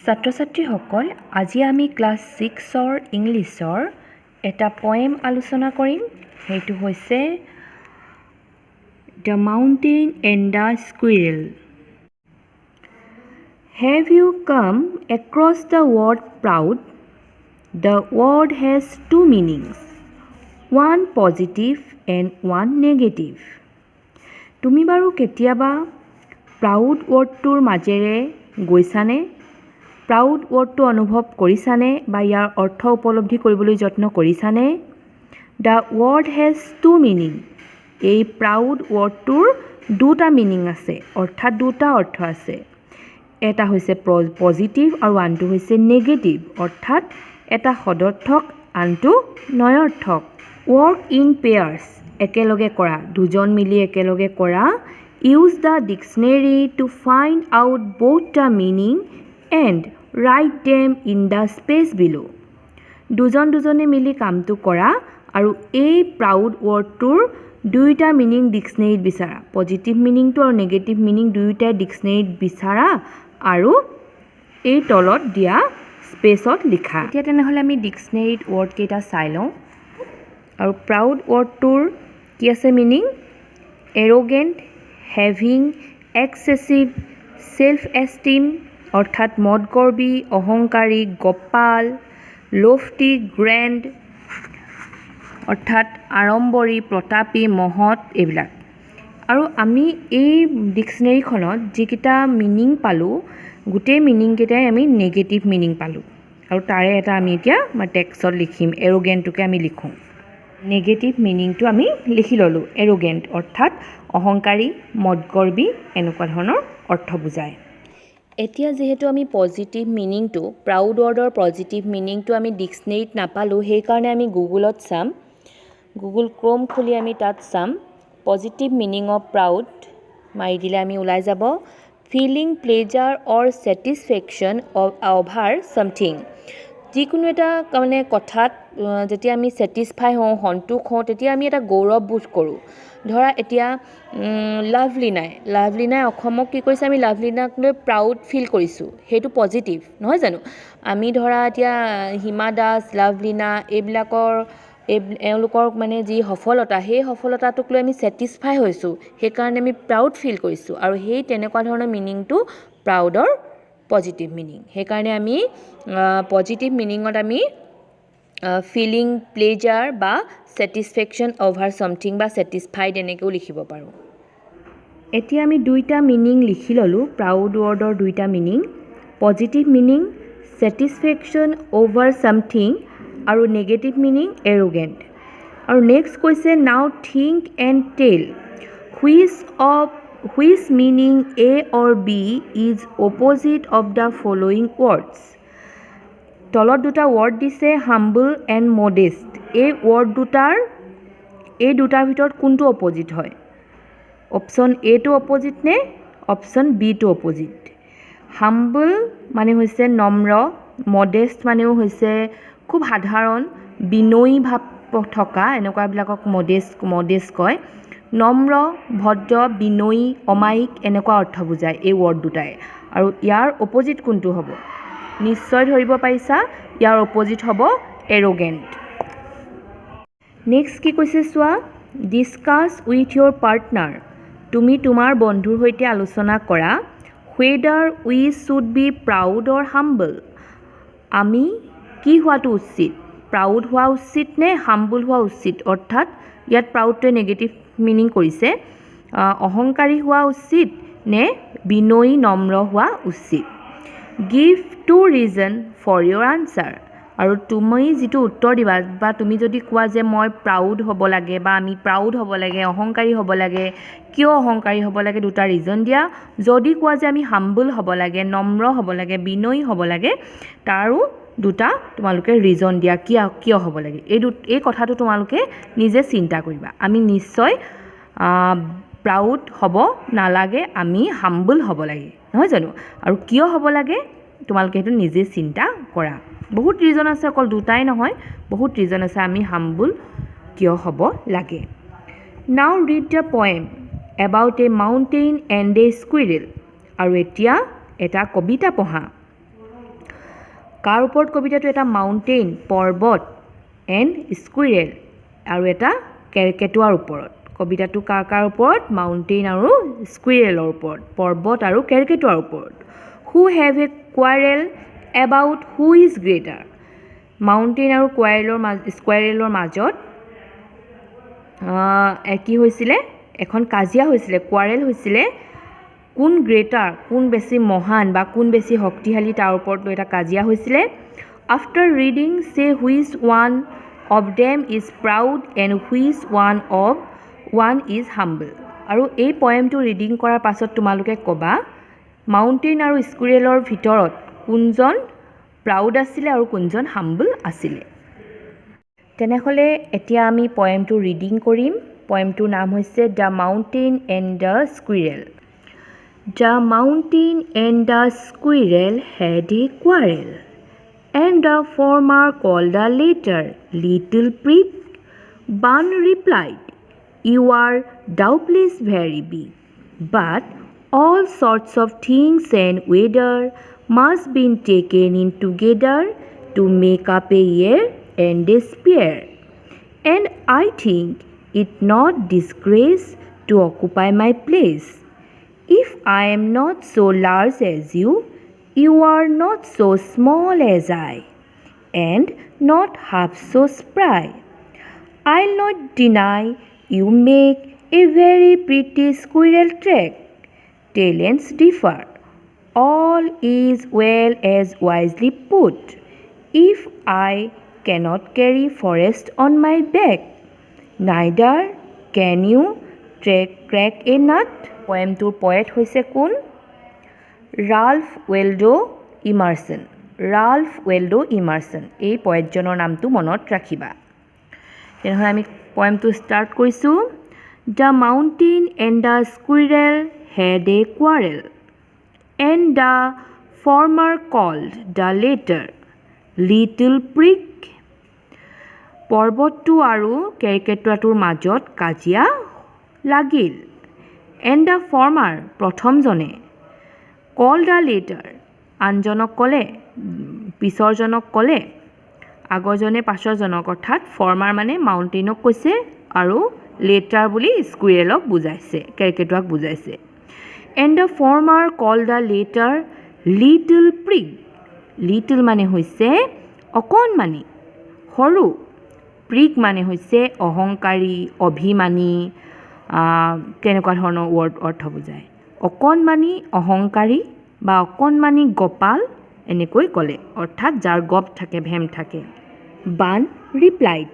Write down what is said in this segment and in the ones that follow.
ছাত্ৰ ছাত্ৰীসকল আজি আমি ক্লাছ 6ৰ ইংলিছৰ এটা পয়েম আলোচনা কৰিম সেইটো হৈছে The Mountain and the Squirrel. Have you come across the word proud? The word has two meanings, one positive and one negative. তুমি বাৰু কেতিয়াবা proud wordটোৰ মাজেৰে গৈছানে? Proud wordটো অনুভৱ কৰিছানে বা ইয়াৰ অৰ্থ উপলব্ধি কৰিবলৈ যত্ন কৰিছানে? The word has two meaning. এই proud wordটোৰ দুটা মিনিং আছে অৰ্থাৎ দুটা অৰ্থ আছে এটা হৈছে পজিটিভ আৰু আনটো হৈছে নেগেটিভ অৰ্থাৎ এটা সদৰ্থক আনটো নয়ৰ্থক work in pairs একেলগে কৰা দুজন মিলি একেলগে কৰা use the dictionary to find out both the meaning and write them in the space below দুজনে মিলি কামটো কৰা আৰু এই proud wordটোৰ দুইটা মিনিং ডিক্সনেৰীত বিচাৰা পজিটিভ মিনিংটো আৰু নেগেটিভ মিনিং দুইটা ডিক্সনেৰীত বিচাৰা আৰু এই তলত দিয়া স্পেচত লিখা এতিয়া তেনেহ'লে আমি ডিক্সনেৰীত ৱৰ্ড কেইটা চাই লওঁ আৰু প্ৰাউড ৱৰ্ডটোৰ কি আছে মিনিং এৰোগেণ্ট হেভিং এক্সেছিভ সেল্ফ এষ্টিম অৰ্থাৎ মদগৰ্বী অহংকাৰী গপাল লোফটি গ্ৰেণ্ড অৰ্থাৎ আড়ম্বৰী প্ৰতাপী মহৎ এইবিলাক আৰু আমি এই ডিক্সনেৰীখনত যিকেইটা মিনিং পালোঁ গোটেই মিনিংকেইটাই আমি নেগেটিভ মিনিং পালোঁ আৰু তাৰে এটা আমি এতিয়া টেক্সটত লিখিম এৰোগেণ্টটোকে আমি লিখোঁ নেগেটিভ মিনিংটো আমি লিখি ল'লোঁ এৰোগেণ্ট অৰ্থাৎ অহংকাৰী মদগৰ্বী এনেকুৱা ধৰণৰ অৰ্থ বুজায় এতিয়া যিহেতু আমি পজিটিভ মিনিংটো প্ৰাউড ৱৰ্ডৰ পজিটিভ মিনিংটো আমি ডিক্সনেৰীত নাপালোঁ সেইকাৰণে আমি গুগলত চাম গুগল ক্ৰোম খুলি আমি তাত চাম পজিটিভ মিনিং অফ প্ৰাউড মাৰি দিলে আমি ওলাই যাব ফিলিং প্লেজাৰ অৰ ছেটিছফেকশ্যন অভাৰ ছামথিং যিকোনো এটা মানে কথাত যেতিয়া আমি ছেটিছফাই হওঁ সন্তোষ হওঁ তেতিয়া আমি এটা গৌৰৱ বোধ কৰোঁ ধৰা এতিয়া লাভলিনাই অসমক কি কৰিছে আমি লাভলিনাক লৈ প্ৰাউড ফিল কৰিছোঁ সেইটো পজিটিভ নহয় জানো আমি ধৰা এতিয়া হিমা দাস লাভলিনা এওঁলোকৰ মানে যি সফলতা সেই সফলতাটোক লৈ আমি ছেটিছফাই হৈছোঁ সেইকাৰণে আমি প্ৰাউড ফিল কৰিছোঁ আৰু সেই তেনেকুৱা ধৰণৰ মিনিংটো প্ৰাউডৰ পজিটিভ মিনিং সেইকাৰণে আমি পজিটিভ মিনিঙত আমি ফিলিং প্লেজাৰ বা ছেটিছফেকশ্যন অভাৰ ছামথিং বা ছেটিছফাইড এনেকৈও লিখিব পাৰোঁ এতিয়া আমি দুইটা মিনিং লিখি ল'লোঁ প্ৰাউড ৱৰ্ডৰ দুইটা meaning positive meaning satisfaction over something আৰু নেগেটিভ মিনিং এৰোগেণ্ট আৰু নেক্সট কৈছে now think and tell which meaning A or B is opposite of the following words তলত দুটা ৱৰ্ড দিছে হাম্বল এণ্ড মডেষ্ট এই ৱৰ্ড দুটাৰ ভিতৰত কোনটো অপ'জিট হয় অপশ্যন এটো অপ'জিট নে অপশ্যন বিটো অপ'জিট হাম্বল মানে হৈছে নম্ৰ মডেষ্ট মানেও হৈছে খুব সাধাৰণ বিনয়ী ভাৱ থকা এনেকুৱাবিলাকক মডেষ্ট কয় নম্ৰ ভদ্ৰ বিনয়ী অমায়িক এনেকুৱা অৰ্থ বুজায় এই ৱৰ্ড দুটাই আৰু ইয়াৰ অপ'জিট কোনটো হ'ব নিশ্চয় ধৰিব পাৰিছা ইয়াৰ অপ'জিট হ'ব এৰোগেণ্ট নেক্সট কি কৈছে চোৱা ডিছকাছ উইথ ইয়'ৰ পাৰ্টনাৰ তুমি তোমাৰ বন্ধুৰ সৈতে আলোচনা কৰা হুৱেডাৰ উই শ্বুড বি প্ৰাউড অৰ হাম্বল আমি কি হোৱাটো উচিত প্ৰাউড হোৱা উচিত নে হাম্বল হোৱা উচিত অৰ্থাৎ ইয়াত প্ৰাউডটোৱে নেগেটিভ মিনিং কৰিছে অহংকাৰী হোৱা উচিত নে বিনয়ী নম্ৰ হোৱা উচিত give two reason for your answer আৰু তুমি যিটো উত্তৰ দিবা বা তুমি যদি কোৱা যে মই প্ৰাউড হ'ব লাগে বা আমি প্ৰাউড হ'ব লাগে অহংকাৰী হ'ব লাগে কিয় অহংকাৰী হ'ব লাগে দুটা ৰিজন দিয়া যদি কোৱা যে আমি হাম্বল হ'ব লাগে নম্ৰ হ'ব লাগে বিনয়ী হ'ব লাগে তাৰো দুটা তোমালোকে ৰিজন দিয়া কিয় হ'ব লাগে এই কথাটো তোমালোকে নিজে চিন্তা কৰিবা আমি নিশ্চয় প্ৰাউড হ'ব নালাগে আমি হাম্বল হ'ব লাগে নহয় জানো আৰু কিয় হ'ব লাগে তোমালোকে সেইটো নিজে চিন্তা কৰা বহুত ৰিজন আছে অকল দুটাই নহয় বহুত ৰিজন আছে আমি হাম্বল কিয় হ'ব লাগে now read the poem about a mountain and a squirrel আৰু এতিয়া এটা কবিতা পঢ়া কাৰ ওপৰত কবিতাটো এটা মাউণ্টেইন পৰ্বত এণ্ড স্কুইৰেল আৰু এটা কেৰকেটুৱাৰ ওপৰত কবিতাটো কাৰ ওপৰত মাউণ্টেইন আৰু স্কুইৰেলৰ ওপৰত পৰ্বত আৰু কেৰকেটুৱাৰ ওপৰত who have a quarrel about who is greater mountain আৰু স্কুৱাৰেলৰ মাজত কি হৈছিলে এখন কাজিয়া হৈছিলে কোৱাৰেল হৈছিলে কোন গ্ৰেটাৰ কোন বেছি মহান বা কোন বেছি শক্তিশালী তাৰ ওপৰত লৈ এটা কাজিয়া হৈছিলে after reading say which one of them is proud and which one is humble আৰু এই পয়েমটো ৰিডিং কৰাৰ পাছত তোমালোকে ক'বা মাউণ্টেইন আৰু স্কুইৰেলৰ ভিতৰত কোনজন প্ৰাউড আছিলে আৰু কোনজন হাম্বল আছিলে তেনেহ'লে এতিয়া আমি পয়েমটো ৰিডিং কৰিম পয়েমটোৰ নাম হৈছে the mountain and the squirrel The mountain and the squirrel had a quarrel, and the former called the latter Little Pig. Bun replied, "You are doubtless very big, but all sorts of things and weather must be taken in together to make up a year and a spare. And I think it not disgrace to occupy my place. If I am not so large as you, you are not so small as I, and not half so spry. I'll not deny you make a very pretty squirrel track. Talents differ. All is well as wisely put. If I cannot carry forest on my back, neither can you crack a nut." পয়েমটোৰ poet হৈছে কোন Ralph ৱেল্ডো ইমাৰছন এই পয়েটজনৰ নামটো মনত ৰাখিবা তেনেহ'লে আমি পয়েমটো ষ্টাৰ্ট কৰিছোঁ the mountain and the squirrel had a quarrel and the former called the latter little prig পৰ্বতটো আৰু কেৰকেটুৱাটোৰ মাজত কাজিয়া লাগিল এণ্ড দ্য ফৰ্মাৰ প্ৰথমজনে কল দ্য লেটাৰ আনজনক ক'লে পিছৰজনক ক'লে আগৰজনে পাছৰজনক অৰ্থাৎ ফৰ্মাৰ মানে মাউণ্টেইনক কৈছে আৰু লেটাৰ বুলি স্কুইৰেলক বুজাইছে কেৰকেটুৱাক বুজাইছে and the former call the latter little prig little মানে হৈছে অকণমানি সৰু প্ৰিগ মানে হৈছে অহংকাৰী অভিমানী তেনেকুৱা ধৰণৰ অৰ্থ বুজায় অকণমানি অহংকাৰী বা অকণমানি গপাল এনেকৈ ক'লে অৰ্থাৎ যাৰ গপ থাকে ভেম থাকে বান ৰিপ্লাইড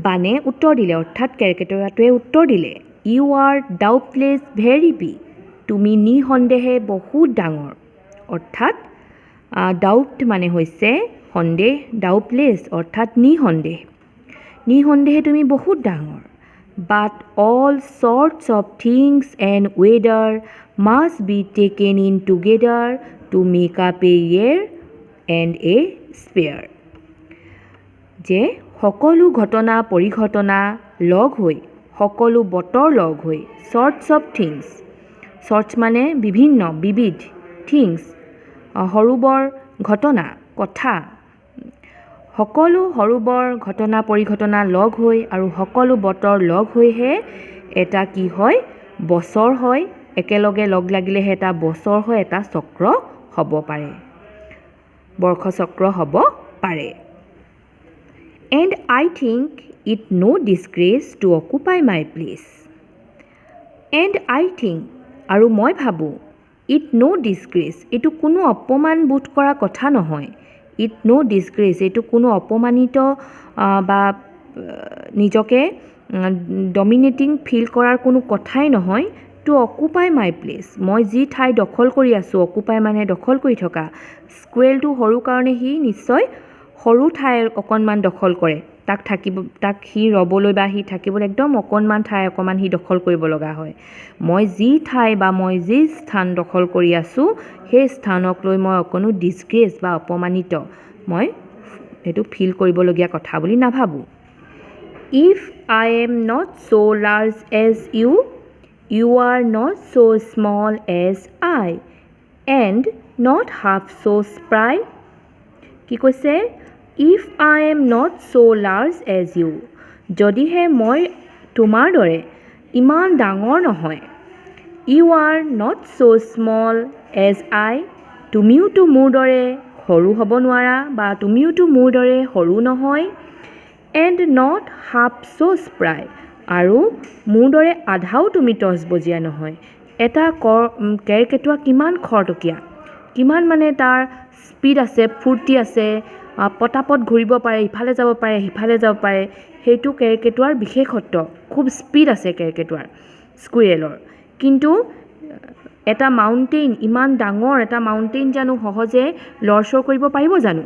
বানে উত্তৰ দিলে অৰ্থাৎ কেৰকেটুৱাটোৱে উত্তৰ দিলে ইউ আৰ ডাউটলেছ ভেৰি বিগ তুমি নিসন্দেহে বহুত ডাঙৰ অৰ্থাৎ ডাউট মানে হৈছে সন্দেহ ডাউটলেছ অৰ্থাৎ নিসন্দেহে তুমি বহুত ডাঙৰ But all sorts of things and weather must be taken in together to make up a year and a spare. যে সকলো ঘটনা পৰিঘটনা লগ হৈ সকলো বতৰ লগ হৈ sorts of things sorts মানে বিবিধ things সৰু বৰ ঘটনা কথা সকলো সৰু বৰ ঘটনা পৰিঘটনা লগ হৈ আৰু সকলো বতৰ লগ হৈহে এটা কি হয় বছৰ হয় একেলগে লগ লাগিলেহে এটা বছৰ হয় এটা চক্ৰ হ'ব পাৰে বৰ্ষ চক্ৰ হ'ব পাৰে and I think it no disgrace to occupy my place and I think আৰু মই ভাবোঁ it no disgrace এইটো কোনো অপমান বোধ কৰা কথা নহয় ইট নো ডিছগ্ৰেচ এইটো কোনো অপমানিত বা নিজকে ডমিনেটিং ফিল কৰাৰ কোনো কথাই নহয় টু অকুপাই মাই প্লেচ মই যি ঠাই দখল কৰি আছোঁ অকুপাই মানে দখল কৰি থকা স্কুৱেলটো সৰু কাৰণে সি নিশ্চয় সৰু ঠাই অকণমান দখল কৰে তাক সি ৰ'বলৈ বা সি থাকিবলৈ একদম অকণমান ঠাই অকণমান সি দখল কৰিব লগা হয় মই যি ঠাই বা মই যি স্থান দখল কৰি আছোঁ সেই স্থানক লৈ মই অকণো ডিছগ্ৰেচ বা অপমানিত মই এইটো ফিল কৰিবলগীয়া কথা বুলি নাভাবোঁ if I am not so' large as you are not so' small as I and not half so' spry কি কৈছে if I am not so' large as you যদিহে মই তোমাৰ দৰে ইমান ডাঙৰ নহয় you are not so' small as I তুমিওতো মোৰ দৰে সৰু হ'ব নোৱাৰা বা তুমিওতো মোৰ দৰে সৰু নহয় এণ্ড নট হাফ ছ' স্প্ৰাই আৰু মোৰ দৰে আধাও তুমি টচবজীয়া নহয় এটা কেৰ্কেটুৱা কিমান খৰতকীয়া কিমান মানে তাৰ স্পীড আছে ফূৰ্তি আছে পটাপট ঘূৰিব পাৰে ইফালে যাব পাৰে সিফালে যাব পাৰে সেইটো কেৰ্কেটুৱাৰ বিশেষত্ব খুব স্পীড আছে কেৰ্কেটুৱাৰ স্কুইৰেলৰ কিন্তু এটা মাউণ্টেইন ইমান ডাঙৰ এটা মাউণ্টেইন জানো সহজে লৰচৰ কৰিব পাৰিব জানো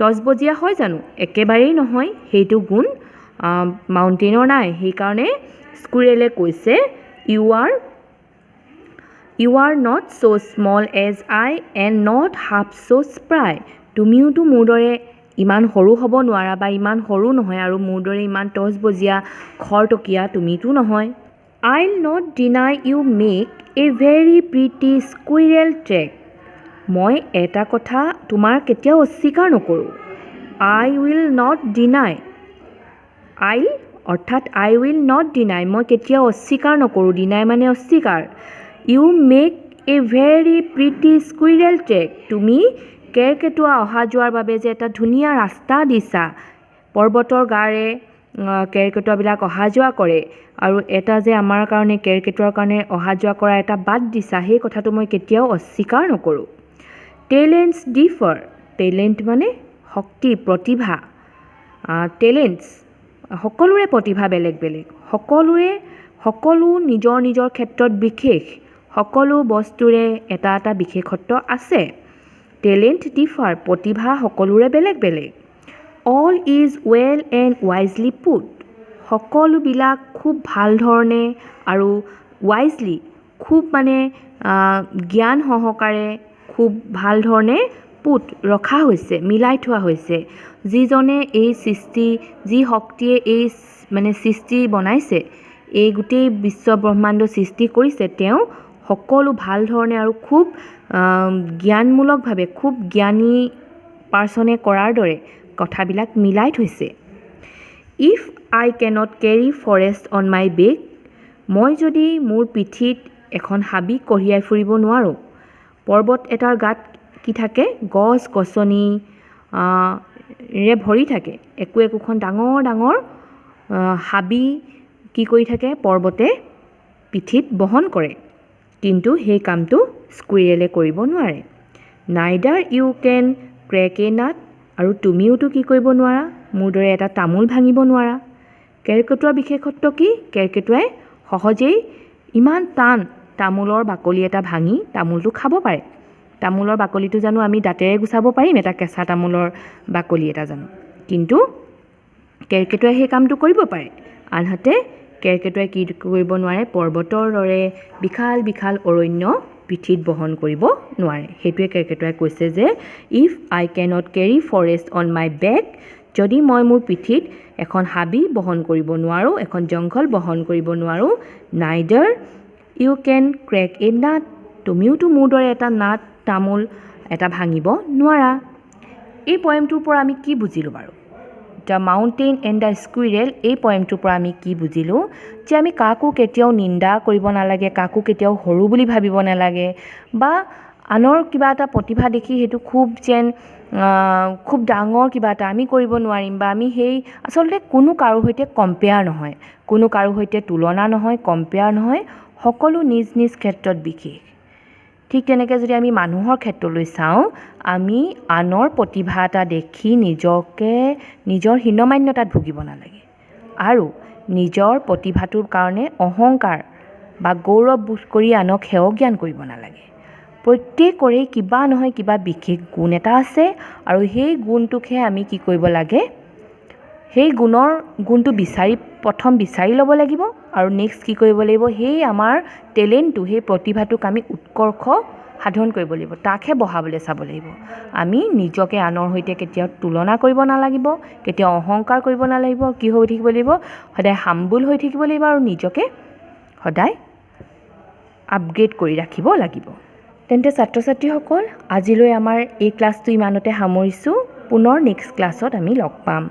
টচবজীয়া হয় জানো একেবাৰেই নহয় সেইটো গুণ মাউণ্টেইনৰ নাই সেইকাৰণে স্কুইৰেলে কৈছে you are not so' small as I and not half so' spry তুমিওতো মোৰ দৰে ইমান সৰু হ'ব নোৱাৰা বা ইমান সৰু নহয় আৰু মোৰ দৰে ইমান টচবজীয়া খৰতকীয়া তুমিতো নহয় I'll not deny you make a very pretty squirrel track. মই এটা কথা তোমাৰ কেতিয়াও অস্বীকাৰ নকৰোঁ I will not deny. অৰ্থাৎ I will not deny. মই কেতিয়াও অস্বীকাৰ নকৰোঁ deny মানে অস্বীকাৰ You make a very pretty squirrel track. তুমি কেৰ্কেটুৱা অহা যোৱাৰ বাবে যে এটা ধুনীয়া ৰাস্তা দিছা পৰ্বতৰ গাৰে কেৰ্কেটুৱাবিলাক অহা যোৱা কৰে আৰু এটা যে আমাৰ কাৰণে কেৰ্কেটুৱাৰ কাৰণে অহা যোৱা কৰা এটা বাট দিছা সেই কথাটো মই কেতিয়াও অস্বীকাৰ নকৰোঁ টেলেণ্টছ ডিফাৰ টেলেণ্ট মানে শক্তি প্ৰতিভা টেলেণ্টছ সকলোৰে প্ৰতিভা বেলেগ বেলেগ সকলো নিজৰ নিজৰ ক্ষেত্ৰত বিশেষ সকলো বস্তুৰে এটা এটা বিশেষত্ব আছে টেলেণ্ট ডিফাৰ প্ৰতিভা সকলোৰে বেলেগ বেলেগ all is well and wisely put সকলোবিলাক খুব ভাল ধৰণে আৰু ৱাইজলি খুব মানে জ্ঞান সহকাৰে খুব ভাল ধৰণে পুট ৰখা হৈছে মিলাই থোৱা হৈছে যিজনে এই সৃষ্টি যি শক্তিয়ে এই মানে সৃষ্টি বনাইছে এই গোটেই বিশ্ব ব্ৰহ্মাণ্ড সৃষ্টি কৰিছে তেওঁ সকলো ভাল ধৰণে আৰু খুব জ্ঞানমূলকভাৱে খুব জ্ঞানী পাৰ্চনে কৰাৰ দৰে কথাবিলাক মিলাই থৈছে if I cannot carry forest on my back মই যদি মোৰ পিঠিত এখন হাবি কঢ়িয়াই ফুৰিব নোৱাৰোঁ পৰ্বত এটাৰ গাত কি থাকে গছ গছনি ৰে ভৰি থাকে একোখন ডাঙৰ ডাঙৰ হাবি কি কৰি থাকে পৰ্বতে পিঠিত বহন কৰে কিন্তু সেই কামটো স্কুইৰেলে কৰিব নোৱাৰে neither you can crack a nut আৰু তুমিওতো কি কৰিব নোৱাৰা মোৰ দৰে এটা তামোল ভাঙিব নোৱাৰা কেৰ্কেটুৱাৰ বিশেষত্ব কি কেৰ্কেটুৱাই সহজেই ইমান টান তামোলৰ বাকলি এটা ভাঙি তামোলটো খাব পাৰে তামোলৰ বাকলিটো জানো আমি দাঁতেৰে গুচাব পাৰিম এটা কেঁচা তামোলৰ বাকলি এটা জানো কিন্তু কেৰ্কেটুৱাই সেই কামটো কৰিব পাৰে আনহাতে কেৰ্কেটুৱাই কি কৰিব নোৱাৰে পৰ্বতৰ দৰে বিশাল বিশাল অৰণ্য পিঠিত বহন কৰিব নোৱাৰে সেইটোৱে কেৰ্কেটুৱাই কৈছে যে if I cannot carry forest on my back যদি মই মোৰ পিঠিত এখন হাবি বহন কৰিব নোৱাৰোঁ এখন জংঘল বহন কৰিব নোৱাৰোঁ neither you can crack a nut তুমিওতো মোৰ দৰে এটা নাট তামোল এটা ভাঙিব নোৱাৰা এই পয়েমটোৰ পৰা আমি কি বুজিলোঁ বাৰু দ্য মাউণ্টেইন এণ্ড দ্য স্কুইৰেল এই পয়েমটোৰ পৰা আমি কি বুজিলোঁ যে আমি কাকো কেতিয়াও নিন্দা কৰিব নালাগে কাকো কেতিয়াও সৰু বুলি ভাবিব নালাগে বা আনৰ কিবা এটা প্ৰতিভা দেখি সেইটো খুব ডাঙৰ কিবা এটা আমি কৰিব নোৱাৰিম বা আমি সেই আচলতে কোনো কাৰো সৈতে কম্পেয়াৰ নহয় কোনো কাৰো সৈতে তুলনা নহয় কম্পেয়াৰ নহয় সকলো নিজ নিজ ক্ষেত্ৰত বিশেষ ঠিক তেনেকৈ যদি আমি মানুহৰ ক্ষেত্ৰলৈ চাওঁ আমি আনৰ প্ৰতিভা এটা দেখি নিজকে নিজৰ হীনমান্যতাত ভুগিব নালাগে আৰু নিজৰ প্ৰতিভাটোৰ কাৰণে অহংকাৰ বা গৌৰৱ বোধ কৰি আনক সেৱা জ্ঞান কৰিব নালাগে প্ৰত্যেকৰে কিবা নহয় কিবা বিশেষ গুণ এটা আছে আৰু সেই গুণটোকহে আমি কি কৰিব লাগে সেই গুণটো প্ৰথম বিচাৰি ল'ব লাগিব আৰু নেক্সট কি কৰিব লাগিব সেই আমাৰ টেলেণ্টটো সেই প্ৰতিভাটোক আমি উৎকৰ্ষ সাধন কৰিব লাগিব তাকহে বঢ়াবলৈ চাব লাগিব আমি নিজকে আনৰ সৈতে কেতিয়াও তুলনা কৰিব নালাগিব কেতিয়াও অহংকাৰ কৰিব নালাগিব কি হৈ থাকিব লাগিব সদায় হাম্বল হৈ থাকিব লাগিব আৰু নিজকে সদায় আপগ্ৰেড কৰি ৰাখিব লাগিব তেন্তে ছাত্ৰ ছাত্ৰীসকল আজিলৈ আমাৰ এই ক্লাছটো ইমানতে সামৰিছোঁ পুনৰ নেক্সট ক্লাছত আমি লগ পাম